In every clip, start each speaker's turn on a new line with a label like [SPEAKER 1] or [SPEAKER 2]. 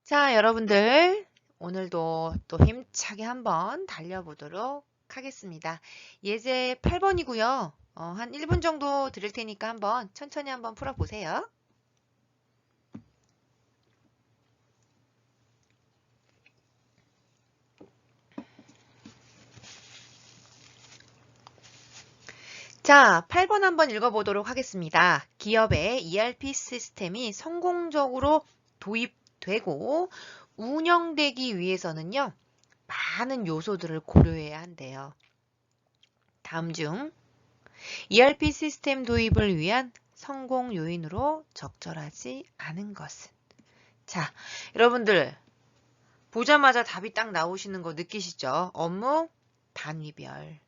[SPEAKER 1] 자, 여러분들, 오늘도 또 힘차게 한번 달려보도록 하겠습니다. 예제 8번이고요. 한 1분 정도 드릴 테니까 한번 천천히 한번 풀어보세요. 자, 8번 한번 읽어보도록 하겠습니다. 기업의 ERP 시스템이 성공적으로 도입되고 운영되기 위해서는요, 많은 요소들을 고려해야 한대요. 다음 중 ERP 시스템 도입을 위한 성공 요인으로 적절하지 않은 것은? 자, 여러분들 보자마자 답이 딱 나오시는 거 느끼시죠? 업무 단위별.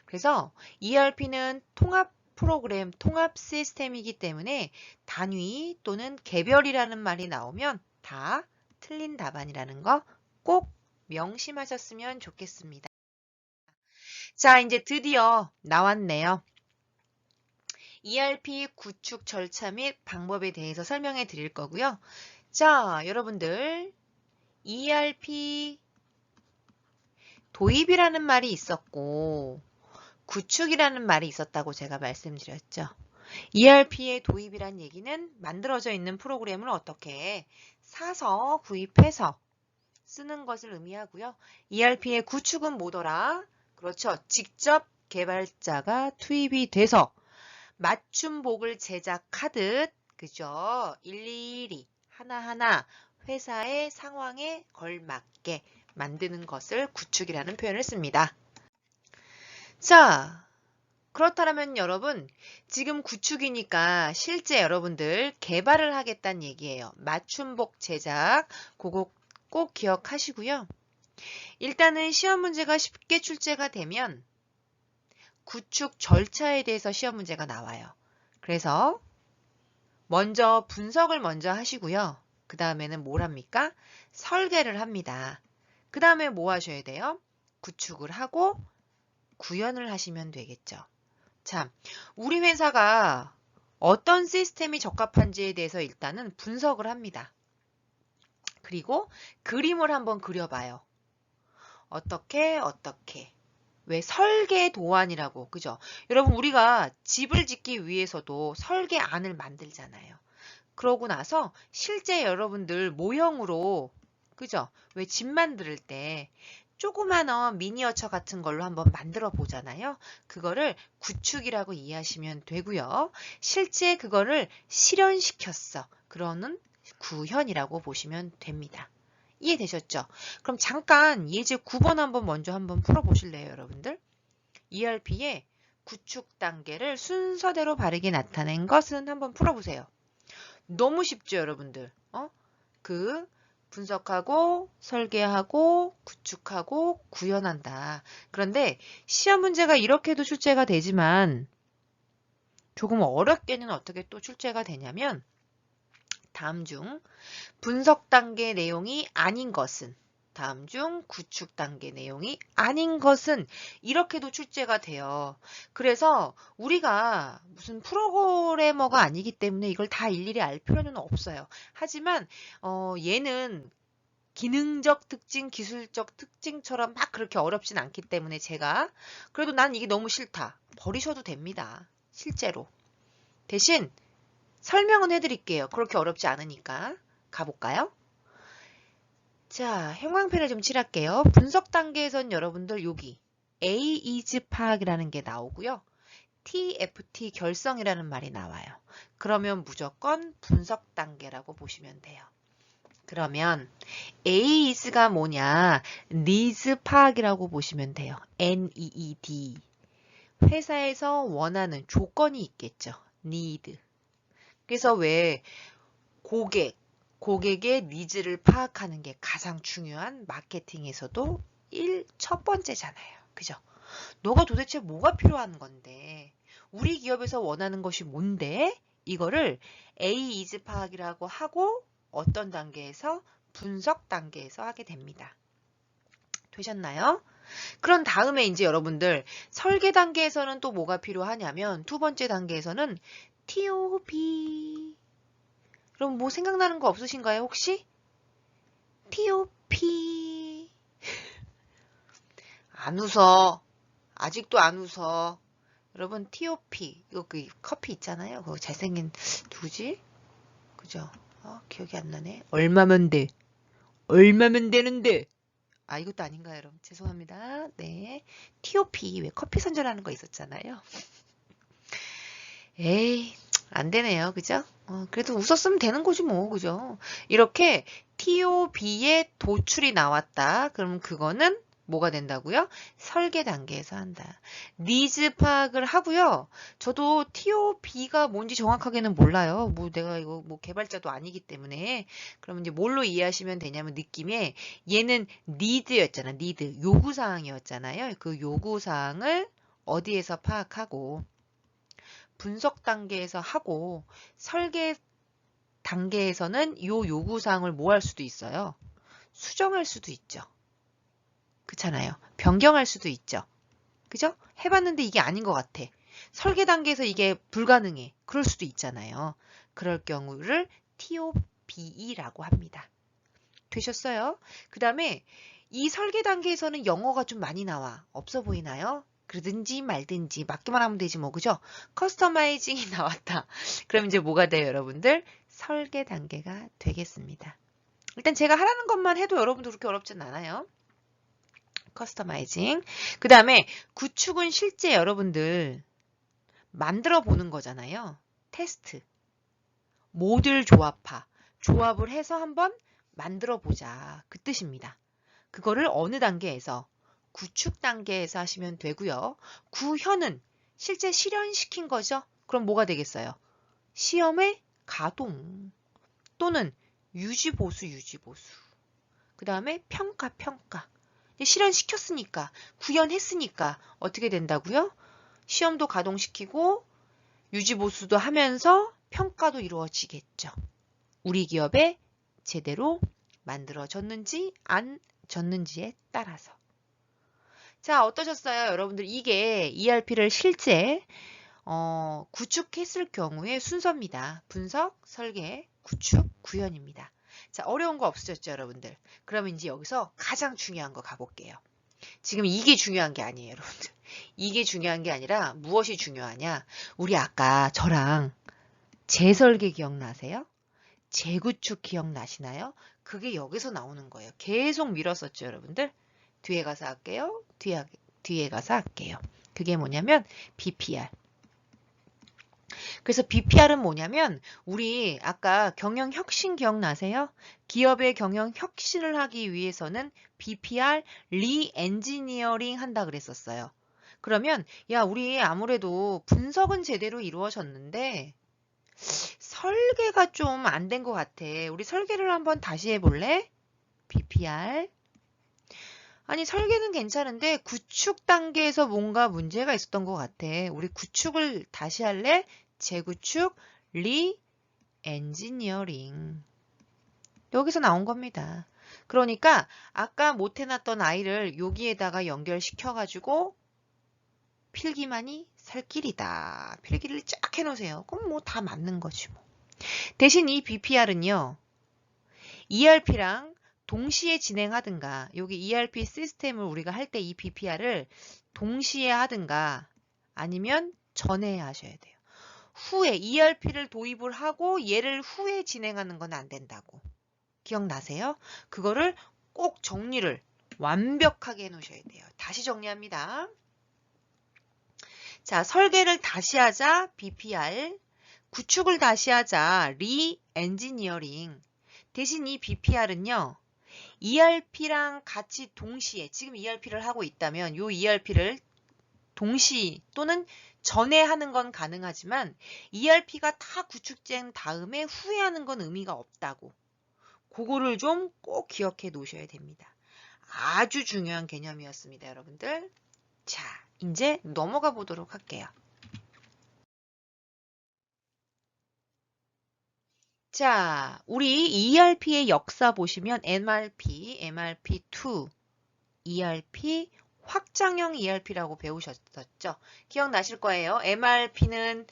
[SPEAKER 1] 그래서 ERP는 통합 프로그램, 통합 시스템이기 때문에 단위 또는 개별이라는 말이 나오면 다 틀린 답안이라는 거 꼭 명심하셨으면 좋겠습니다. 자, 이제 드디어 나왔네요. ERP 구축 절차 및 방법에 대해서 설명해 드릴 거고요. 자, 여러분들 ERP 도입이라는 말이 있었고 구축이라는 말이 있었다고 제가 말씀드렸죠. ERP의 도입이란 얘기는 만들어져 있는 프로그램을 어떻게 사서 구입해서 쓰는 것을 의미하고요. ERP의 구축은 뭐더라? 그렇죠. 직접 개발자가 투입이 돼서 맞춤복을 제작하듯, 그죠? 일일이 하나하나 회사의 상황에 걸맞게 만드는 것을 구축이라는 표현을 씁니다. 자, 그렇다면 여러분, 지금 구축이니까 실제 여러분들 개발을 하겠다는 얘기예요. 맞춤복 제작, 그거 꼭 기억하시고요. 일단은 시험 문제가 쉽게 출제가 되면 구축 절차에 대해서 시험 문제가 나와요. 그래서 먼저 분석을 먼저 하시고요. 그 다음에는 뭘 합니까? 설계를 합니다. 그 다음에 뭐 하셔야 돼요? 구축을 하고 구현을 하시면 되겠죠. 참, 우리 회사가 어떤 시스템이 적합한지에 대해서 일단은 분석을 합니다. 그리고 그림을 한번 그려봐요. 어떻게 왜 설계 도안이라고, 그죠? 여러분, 우리가 집을 짓기 위해서도 설계안을 만들잖아요. 그러고 나서 실제 여러분들 모형으로, 그죠? 왜 집 만들 때 조그마한 미니어처 같은 걸로 한번 만들어 보잖아요. 그거를 구축이라고 이해하시면 되고요. 실제 그거를 실현시켰어. 그러는 구현이라고 보시면 됩니다. 이해되셨죠? 그럼 잠깐 예제 9번 먼저 한번 풀어보실래요, 여러분들? ERP의 구축 단계를 순서대로 바르게 나타낸 것은 한번 풀어보세요. 너무 쉽죠, 여러분들? 그 분석하고 설계하고 구축하고 구현한다. 그런데 시험 문제가 이렇게도 출제가 되지만 조금 어렵게는 어떻게 또 출제가 되냐면 다음 중 분석 단계 내용이 아닌 것은, 다음 중 구축 단계 내용이 아닌 것은 이렇게도 출제가 돼요. 그래서 우리가 무슨 프로그래머가 아니기 때문에 이걸 다 일일이 알 필요는 없어요. 하지만 얘는 기능적 특징, 기술적 특징처럼 막 그렇게 어렵진 않기 때문에 제가 그래도 난 이게 너무 싫다. 버리셔도 됩니다. 실제로. 대신 설명은 해드릴게요. 그렇게 어렵지 않으니까. 가볼까요? 자, 형광펜을 좀 칠할게요. 분석 단계에선 여러분들 여기 A is 파악이라는 게 나오고요. TFT 결성이라는 말이 나와요. 그러면 무조건 분석 단계라고 보시면 돼요. 그러면 A is가 뭐냐? needs 파악이라고 보시면 돼요. NEED. 회사에서 원하는 조건이 있겠죠. need. 그래서 왜 고객의 니즈를 파악하는 게 가장 중요한 마케팅에서도 첫 번째잖아요. 그죠? 너가 도대체 뭐가 필요한 건데? 우리 기업에서 원하는 것이 뭔데? 이거를 A is 파악이라고 하고 어떤 단계에서? 분석 단계에서 하게 됩니다. 되셨나요? 그런 다음에 이제 여러분들 설계 단계에서는 또 뭐가 필요하냐면 두 번째 단계에서는 TOB. 그럼 뭐 생각나는 거 없으신가요, 혹시? TOP. 안 웃어. 아직도 안 웃어. 여러분, TOP. 이거 그 커피 있잖아요. 그거 잘생긴 누구지? 그죠? 기억이 안 나네. 얼마면 돼? 얼마면 되는데? 아, 이것도 아닌가요, 여러분? 죄송합니다. 네. TOP. 왜 커피 선전하는 거 있었잖아요. 에이, 안 되네요. 그죠? 그래도 웃었으면 되는 거지 뭐. 그죠? 이렇게 TOB에 도출이 나왔다. 그럼 그거는 뭐가 된다고요? 설계 단계에서 한다. 니즈 파악을 하고요. 저도 TOB가 뭔지 정확하게는 몰라요. 뭐 내가 이거 뭐 개발자도 아니기 때문에. 그럼 이제 뭘로 이해하시면 되냐면 느낌에 얘는 니드였잖아. 니드. 요구사항이었잖아요. 그 요구사항을 어디에서 파악하고 분석 단계에서 하고 설계 단계에서는 요 요구사항을 뭐 할 수도 있어요. 수정할 수도 있죠. 그렇잖아요. 변경할 수도 있죠. 그죠? 해봤는데 이게 아닌 것 같아. 설계 단계에서 이게 불가능해. 그럴 수도 있잖아요. 그럴 경우를 TOBE라고 합니다. 되셨어요? 그 다음에 이 설계 단계에서는 영어가 좀 많이 나와. 없어 보이나요? 그러든지 말든지 맞기만 하면 되지 뭐 그죠? 커스터마이징이 나왔다. 그럼 이제 뭐가 돼요 여러분들? 설계 단계가 되겠습니다. 일단 제가 하라는 것만 해도 여러분도 그렇게 어렵진 않아요. 커스터마이징. 그 다음에 구축은 실제 여러분들 만들어 보는 거잖아요. 테스트. 모듈 조합화. 조합을 해서 한번 만들어 보자. 그 뜻입니다. 그거를 어느 단계에서? 구축 단계에서 하시면 되고요. 구현은 실제 실현시킨 거죠. 그럼 뭐가 되겠어요? 시험의 가동 또는 유지보수. 그 다음에 평가. 실현시켰으니까 구현했으니까 어떻게 된다고요? 시험도 가동시키고 유지보수도 하면서 평가도 이루어지겠죠. 우리 기업에 제대로 만들어졌는지 안 졌는지에 따라서. 자, 어떠셨어요? 여러분들 이게 ERP를 실제 구축했을 경우의 순서입니다. 분석, 설계, 구축, 구현입니다. 자, 어려운 거 없으셨죠, 여러분들? 그러면 이제 여기서 가장 중요한 거 가볼게요. 지금 이게 중요한 게 아니에요, 여러분들. 이게 중요한 게 아니라 무엇이 중요하냐? 우리 아까 저랑 재설계 기억나세요? 재구축 기억나시나요? 그게 여기서 나오는 거예요. 계속 밀었었죠, 여러분들? 뒤에 가서 할게요. 뒤에 가서 할게요. 그게 뭐냐면 BPR. 그래서 BPR은 뭐냐면 우리 아까 경영혁신 기억나세요? 기업의 경영혁신을 하기 위해서는 BPR 리엔지니어링 한다 그랬었어요. 그러면 야 우리 아무래도 분석은 제대로 이루어졌는데 설계가 좀 안 된 것 같아. 우리 설계를 한번 다시 해볼래? BPR. 아니 설계는 괜찮은데 구축 단계에서 뭔가 문제가 있었던 것 같아. 우리 구축을 다시 할래? 재구축, 리엔지니어링. 여기서 나온 겁니다. 그러니까 아까 못 해놨던 아이를 여기에다가 연결시켜가지고 필기만이 살 길이다. 필기를 쫙 해놓으세요. 그럼 뭐 다 맞는 거지 뭐. 대신 이 BPR은요. ERP랑 동시에 진행하든가 여기 ERP 시스템을 우리가 할 때 이 BPR을 동시에 하든가 아니면 전에 하셔야 돼요. 후에 ERP를 도입을 하고 얘를 후에 진행하는 건 안 된다고. 기억나세요? 그거를 꼭 정리를 완벽하게 해놓으셔야 돼요. 다시 정리합니다. 자, 설계를 다시 하자 BPR, 구축을 다시 하자 리엔지니어링. 대신 이 BPR은요. ERP랑 같이 동시에 지금 ERP를 하고 있다면 이 ERP를 동시 또는 전에 하는 건 가능하지만 ERP가 다 구축된 다음에 후에 하는 건 의미가 없다고. 그거를 좀 꼭 기억해 놓으셔야 됩니다. 아주 중요한 개념이었습니다, 여러분들. 자, 이제 넘어가 보도록 할게요. 자, 우리 ERP의 역사 보시면 MRP, MRP2, ERP, 확장형 ERP라고 배우셨었죠? 기억나실 거예요. MRP1은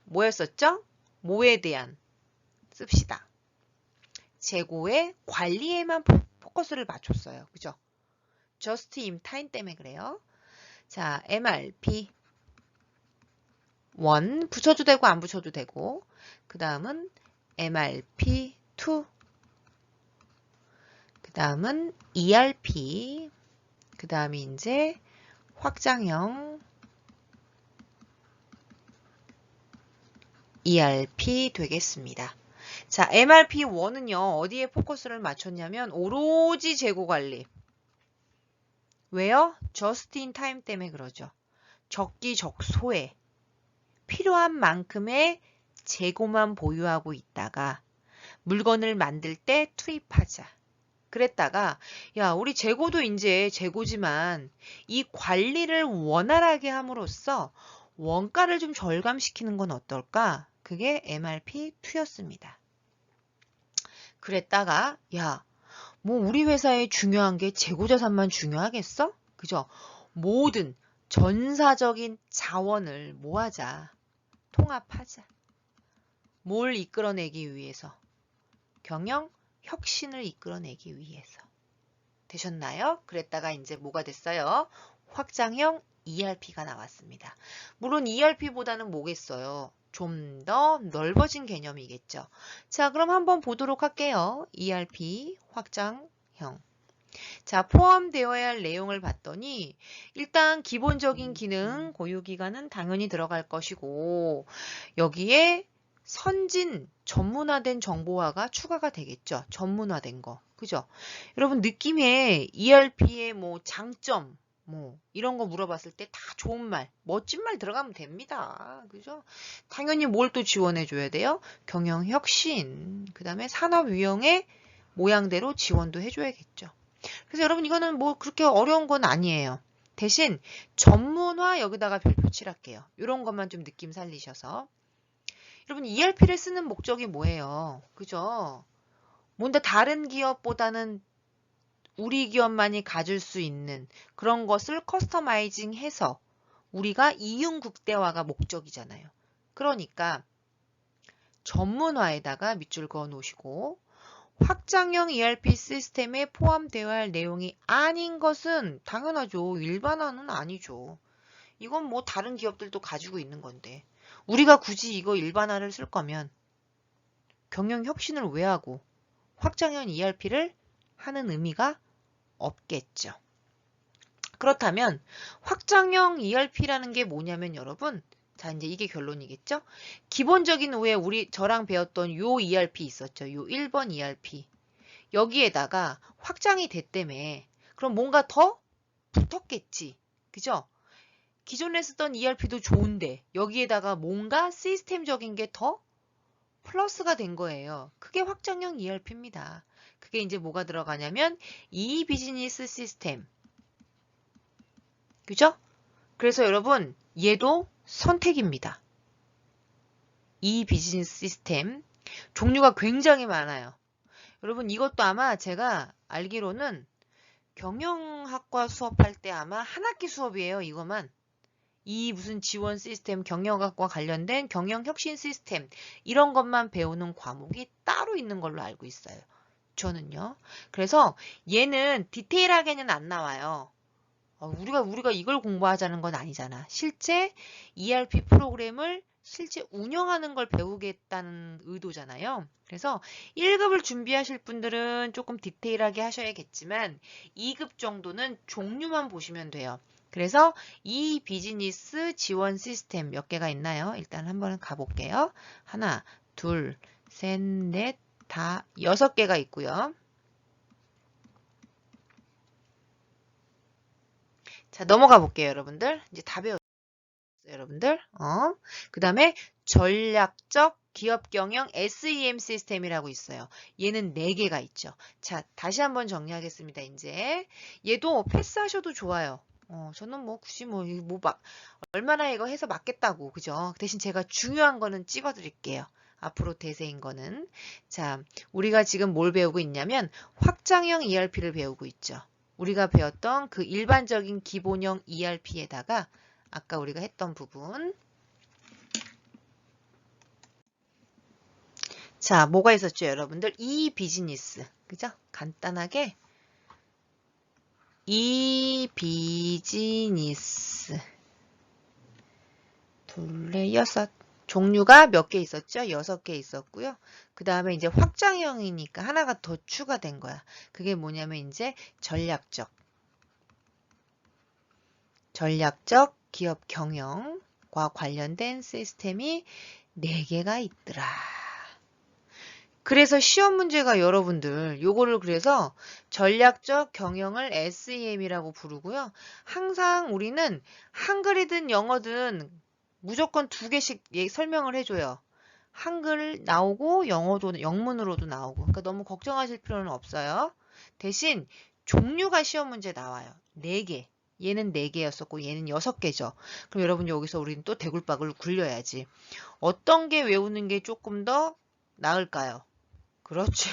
[SPEAKER 1] 뭐였었죠? 뭐에 대한 씁시다. 재고의 관리에만 포커스를 맞췄어요. 그죠? just in time 때문에 그래요. 자, MRP 1 붙여도 되고 안 붙여도 되고, 그 다음은 MRP 2, 그 다음은 ERP, 그 다음에 이제 확장형 ERP 되겠습니다. 자, MRP1은요, 어디에 포커스를 맞췄냐면, 오로지 재고 관리. 왜요? just in time 때문에 그러죠. 적기적소에 필요한 만큼의 재고만 보유하고 있다가 물건을 만들 때 투입하자. 그랬다가 야, 우리 재고도 이제 재고지만 이 관리를 원활하게 함으로써 원가를 좀 절감시키는 건 어떨까? 그게 MRP2였습니다. 그랬다가 야, 뭐 우리 회사에 중요한 게 재고자산만 중요하겠어? 그죠? 모든 전사적인 자원을 모아자. 통합하자. 뭘 이끌어내기 위해서? 경영 혁신을 이끌어내기 위해서. 되셨나요? 그랬다가 이제 뭐가 됐어요? 확장형 ERP가 나왔습니다. 물론 ERP보다는 뭐겠어요? 좀 더 넓어진 개념이겠죠. 자, 그럼 한번 보도록 할게요. ERP 확장형. 자, 포함되어야 할 내용을 봤더니 일단 기본적인 기능, 고유기간은 당연히 들어갈 것이고 여기에 선진, 전문화된 정보화가 추가가 되겠죠. 전문화된 거. 그죠? 여러분 느낌에 ERP의 뭐 장점, 뭐 이런 거 물어봤을 때 다 좋은 말, 멋진 말 들어가면 됩니다. 그죠? 당연히 뭘 또 지원해 줘야 돼요? 경영 혁신, 그 다음에 산업 유형의 모양대로 지원도 해줘야겠죠. 그래서 여러분 이거는 뭐 그렇게 어려운 건 아니에요. 대신 전문화 여기다가 별표 칠할게요. 이런 것만 좀 느낌 살리셔서. 여러분 ERP를 쓰는 목적이 뭐예요? 그죠? 뭔가 다른 기업보다는 우리 기업만이 가질 수 있는 그런 것을 커스터마이징 해서 우리가 이윤 극대화가 목적이잖아요. 그러니까 전문화에다가 밑줄 그어 놓으시고 확장형 ERP 시스템에 포함되어야 할 내용이 아닌 것은 당연하죠. 일반화는 아니죠. 이건 뭐 다른 기업들도 가지고 있는 건데 우리가 굳이 이거 일반화를 쓸 거면 경영 혁신을 왜 하고 확장형 ERP를 하는 의미가 없겠죠. 그렇다면 확장형 ERP라는 게 뭐냐면 여러분, 자 이제 이게 결론이겠죠? 기본적인 왜 우리 저랑 배웠던 요 ERP 있었죠. 요 1번 ERP. 여기에다가 확장이 됐다며. 그럼 뭔가 더 붙었겠지. 그죠? 기존에 쓰던 ERP도 좋은데 여기에다가 뭔가 시스템적인 게 더 플러스가 된 거예요. 그게 확장형 ERP입니다. 그게 이제 뭐가 들어가냐면 이 비즈니스 시스템. 그죠? 그래서 여러분 얘도 선택입니다. 이 비즈니스 시스템 종류가 굉장히 많아요. 여러분 이것도 아마 제가 알기로는 경영학과 수업할 때 아마 한 학기 수업이에요. 이거만. 이 무슨 지원 시스템, 경영학과 관련된 경영혁신 시스템 이런 것만 배우는 과목이 따로 있는 걸로 알고 있어요. 저는요. 그래서 얘는 디테일하게는 안 나와요. 우리가 이걸 공부하자는 건 아니잖아. 실제 ERP 프로그램을 실제 운영하는 걸 배우겠다는 의도잖아요. 그래서 1급을 준비하실 분들은 조금 디테일하게 하셔야겠지만 2급 정도는 종류만 보시면 돼요. 그래서 이 비즈니스 지원 시스템 몇 개가 있나요? 일단 한번 가볼게요. 하나, 둘, 셋, 넷, 다 6개가 있고요. 자, 넘어가 볼게요, 여러분들. 이제 다 배웠어요, 여러분들. 그 다음에 전략적 기업 경영 SEM 시스템이라고 있어요. 얘는 4개가 있죠. 자, 다시 한번 정리하겠습니다, 이제. 얘도 패스하셔도 좋아요. 저는 뭐 굳이 얼마나 이거 해서 맞겠다고, 그죠? 대신 제가 중요한 거는 찍어 드릴게요. 앞으로 대세인 거는. 자, 우리가 지금 뭘 배우고 있냐면 확장형 ERP를 배우고 있죠. 우리가 배웠던 그 일반적인 기본형 ERP에다가 아까 우리가 했던 부분. 자, 뭐가 있었죠, 여러분들? 이 비즈니스. 그죠? 간단하게. 이 비즈니스. 둘레 여섯. 종류가 몇 개 있었죠? 6개 있었고요. 그 다음에 이제 확장형이니까 하나가 더 추가된 거야. 그게 뭐냐면 이제 전략적 기업 경영과 관련된 시스템이 4개가 있더라. 그래서 시험 문제가 여러분들 요거를 그래서 전략적 경영을 SEM이라고 부르고요. 항상 우리는 한글이든 영어든 무조건 2개씩 설명을 해줘요. 한글 나오고 영어도 영문으로도 나오고. 그러니까 너무 걱정하실 필요는 없어요. 대신 종류가 시험 문제 나와요. 4개. 얘는 4개였었고 얘는 6개죠. 그럼 여러분 여기서 우리는 또 대굴박을 굴려야지. 어떤 게 외우는 게 조금 더 나을까요? 그렇죠.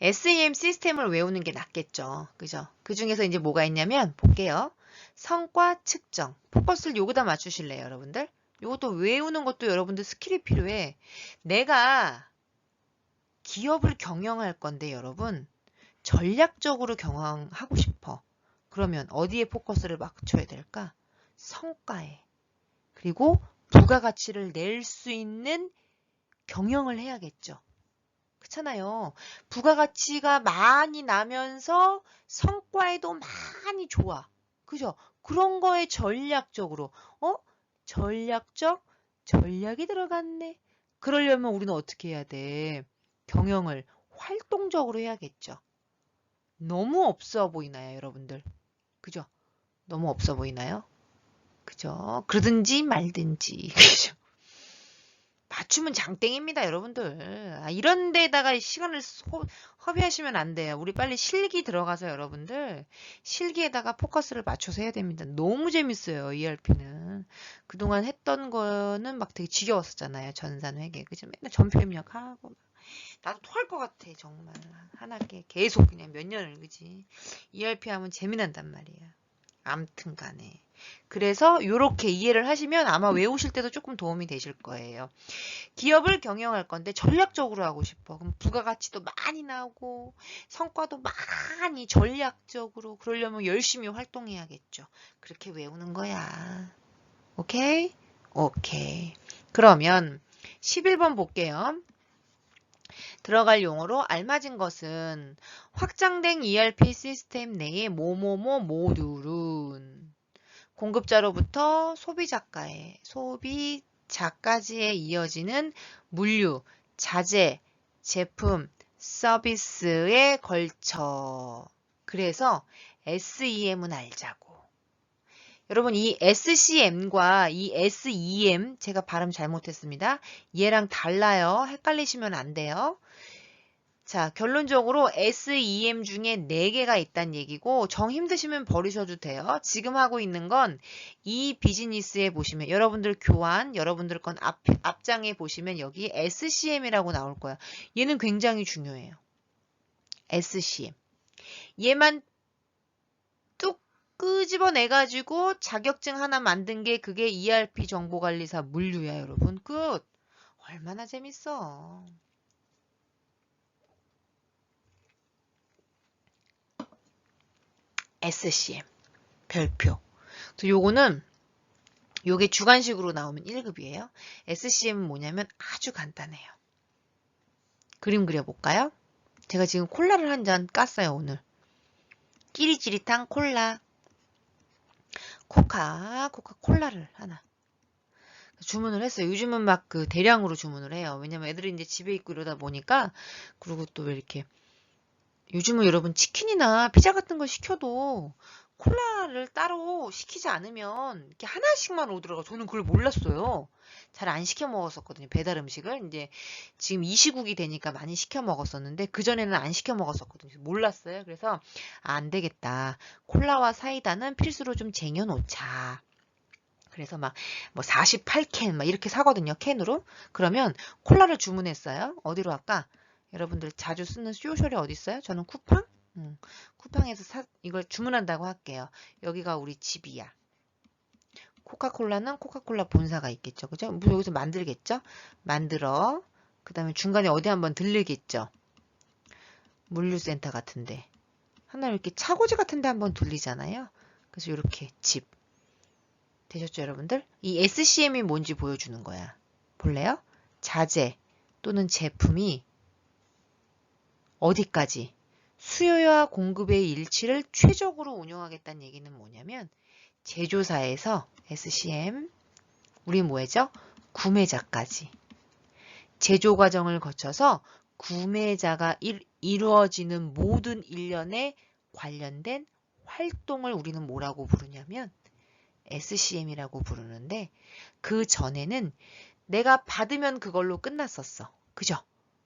[SPEAKER 1] SEM 시스템을 외우는 게 낫겠죠. 그죠? 그 중에서 이제 뭐가 있냐면 볼게요. 성과 측정. 포커스를 여기다 맞추실래요, 여러분들? 이것도 외우는 것도 여러분들 스킬이 필요해. 내가 기업을 경영할 건데 여러분 전략적으로 경영하고 싶어. 그러면 어디에 포커스를 맞춰야 될까? 성과에. 그리고 부가가치를 낼 수 있는 경영을 해야겠죠. 그렇잖아요. 부가가치가 많이 나면서 성과에도 많이 좋아. 그죠? 그런 거에 전략적으로 전략이 들어갔네. 그러려면 우리는 어떻게 해야 돼? 경영을 활동적으로 해야겠죠. 너무 없어 보이나요, 여러분들? 그죠? 너무 없어 보이나요? 그죠? 그러든지 말든지. 그죠? 맞추면 장땡입니다, 여러분들. 이런 데다가 시간을 허비하시면 안 돼요. 우리 빨리 실기 들어가서 여러분들 실기에다가 포커스를 맞춰서 해야 됩니다. 너무 재밌어요, ERP는. 그동안 했던 거는 막 되게 지겨웠었잖아요. 전산회계. 그죠? 맨날 전표 입력하고. 나도 토할 것 같아, 정말. 하나께 계속 그냥 몇 년을, 그지? ERP 하면 재미난단 말이야. 암튼 간에. 그래서 이렇게 이해를 하시면 아마 외우실 때도 조금 도움이 되실 거예요. 기업을 경영할 건데 전략적으로 하고 싶어. 그럼 부가가치도 많이 나오고 성과도 많이 전략적으로 그러려면 열심히 활동해야겠죠. 그렇게 외우는 거야. 오케이? 오케이. 그러면 11번 볼게요. 들어갈 용어로 알맞은 것은 확장된 ERP 시스템 내의 뭐뭐뭐 모듈은 공급자로부터 소비자까지에 이어지는 물류, 자재, 제품, 서비스에 걸쳐. 그래서 SEM은 알자고. 여러분 이 SCM과 이 SEM 제가 발음 잘못했습니다. 얘랑 달라요. 헷갈리시면 안 돼요. 자, 결론적으로 SEM 중에 4개가 있다는 얘기고 정 힘드시면 버리셔도 돼요. 지금 하고 있는 건 이 비즈니스에 보시면 여러분들 교환, 여러분들 건 앞장에 보시면 여기 SCM이라고 나올 거예요. 얘는 굉장히 중요해요. SCM. 얘만 뚝 끄집어내가지고 자격증 하나 만든 게 그게 ERP 정보관리사 물류야, 여러분. 끝. 얼마나 재밌어. SCM. 별표. 요거는 요게 주관식으로 나오면 1급이에요. SCM은 뭐냐면 아주 간단해요. 그림 그려볼까요? 제가 지금 콜라를 한 잔 깠어요, 오늘. 끼리찌릿한 콜라. 코카콜라를 하나. 주문을 했어요. 요즘은 막 그 대량으로 주문을 해요. 왜냐면 애들이 이제 집에 있고 이러다 보니까. 그리고 또 왜 이렇게. 요즘은 여러분 치킨이나 피자 같은 거 시켜도 콜라를 따로 시키지 않으면 이렇게 하나씩만 오더라고요. 저는 그걸 몰랐어요. 잘 안 시켜 먹었었거든요. 배달 음식을. 이제 지금 이 시국이 되니까 많이 시켜 먹었었는데 그전에는 안 시켜 먹었었거든요. 몰랐어요. 그래서 안 되겠다. 콜라와 사이다는 필수로 좀 쟁여놓자. 그래서 막 뭐 48캔 막 이렇게 사거든요. 캔으로. 그러면 콜라를 주문했어요. 어디로 할까? 여러분들 자주 쓰는 쇼셜이 어디 있어요? 저는 쿠팡? 쿠팡에서 이걸 주문한다고 할게요. 여기가 우리 집이야. 코카콜라는 코카콜라 본사가 있겠죠. 그죠? 뭐 여기서 만들겠죠? 만들어. 그 다음에 중간에 어디 한번 들리겠죠? 물류센터 같은데. 하나 이렇게 차고지 같은데 한번 들리잖아요. 그래서 이렇게 집. 되셨죠, 여러분들? 이 SCM이 뭔지 보여주는 거야. 볼래요? 자재 또는 제품이 어디까지 수요와 공급의 일치를 최적으로 운영하겠다는 얘기는 뭐냐면 제조사에서 SCM, 우리 뭐죠? 구매자까지 제조 과정을 거쳐서 구매자가 이루어지는 모든 일련에 관련된 활동을 우리는 뭐라고 부르냐면 SCM이라고 부르는데 그 전에는 내가 받으면 그걸로 끝났었어. 그죠?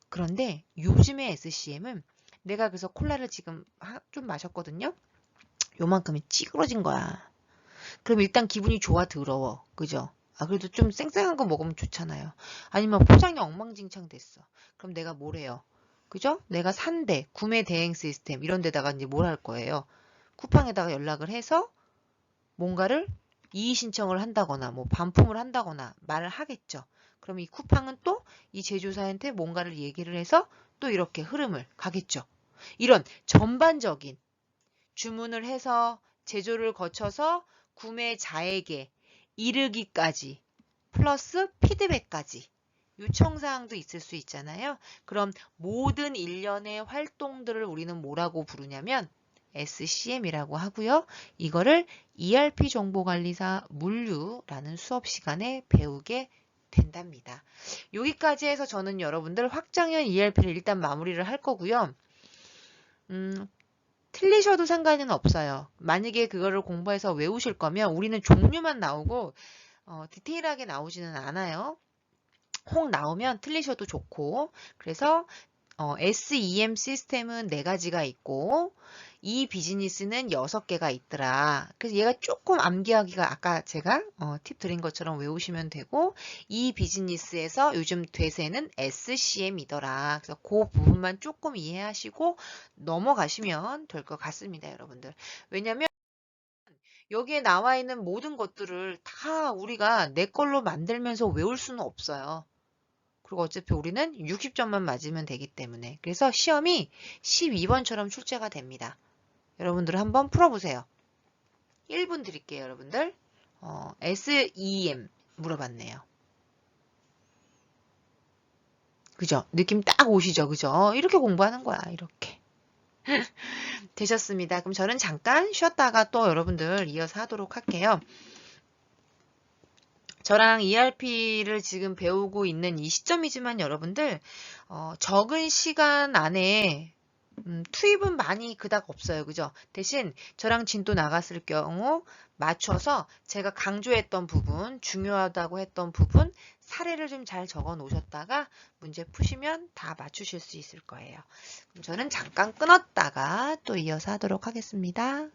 [SPEAKER 1] 그런데 요즘의 SCM은 내가 그래서 콜라를 지금 좀 마셨거든요. 요만큼이 찌그러진 거야. 그럼 일단 기분이 좋아 더러워. 그죠? 아 그래도 좀 쌩쌩한 거 먹으면 좋잖아요. 아니면 포장이 엉망진창 됐어. 그럼 내가 뭘 해요? 그죠? 내가 산대, 구매 대행 시스템 이런 데다가 이제 뭘 할 거예요? 쿠팡에다가 연락을 해서 뭔가를 이의 신청을 한다거나 뭐 반품을 한다거나 말을 하겠죠. 그럼 이 쿠팡은 또 이 제조사한테 뭔가를 얘기를 해서 또 이렇게 흐름을 가겠죠. 이런 전반적인 주문을 해서 제조를 거쳐서 구매자에게 이르기까지 플러스 피드백까지 요청사항도 있을 수 있잖아요. 그럼 모든 일련의 활동들을 우리는 뭐라고 부르냐면 SCM이라고 하고요. 이거를 ERP 정보관리사 물류라는 수업 시간에 배우게 된답니다. 여기까지 해서 저는 여러분들 확장형 ERP를 일단 마무리를 할 거고요. 틀리셔도 상관은 없어요. 만약에 그거를 공부해서 외우실 거면 우리는 종류만 나오고 디테일하게 나오지는 않아요. 혹 나오면 틀리셔도 좋고 그래서 SEM 시스템은 4가지가 있고 이 비즈니스는 6개가 있더라. 그래서 얘가 조금 암기하기가 아까 제가 팁 드린 것처럼 외우시면 되고 이 비즈니스에서 요즘 대세는 SCM이더라. 그래서 그 부분만 조금 이해하시고 넘어가시면 될 것 같습니다, 여러분들. 왜냐면 여기에 나와 있는 모든 것들을 다 우리가 내 걸로 만들면서 외울 수는 없어요. 그리고 어차피 우리는 60점만 맞으면 되기 때문에 그래서 시험이 12번처럼 출제가 됩니다. 여러분들 한번 풀어보세요. 1분 드릴게요, 여러분들. SEM 물어봤네요. 그죠? 느낌 딱 오시죠? 그죠? 이렇게 공부하는 거야, 이렇게. 되셨습니다. 그럼 저는 잠깐 쉬었다가 또 여러분들 이어서 하도록 할게요. 저랑 ERP를 지금 배우고 있는 이 시점이지만 여러분들 적은 시간 안에 투입은 많이 그닥 없어요. 그죠? 대신 저랑 진도 나갔을 경우 맞춰서 제가 강조했던 부분, 중요하다고 했던 부분, 사례를 좀 잘 적어 놓으셨다가 문제 푸시면 다 맞추실 수 있을 거예요. 그럼 저는 잠깐 끊었다가 또 이어서 하도록 하겠습니다.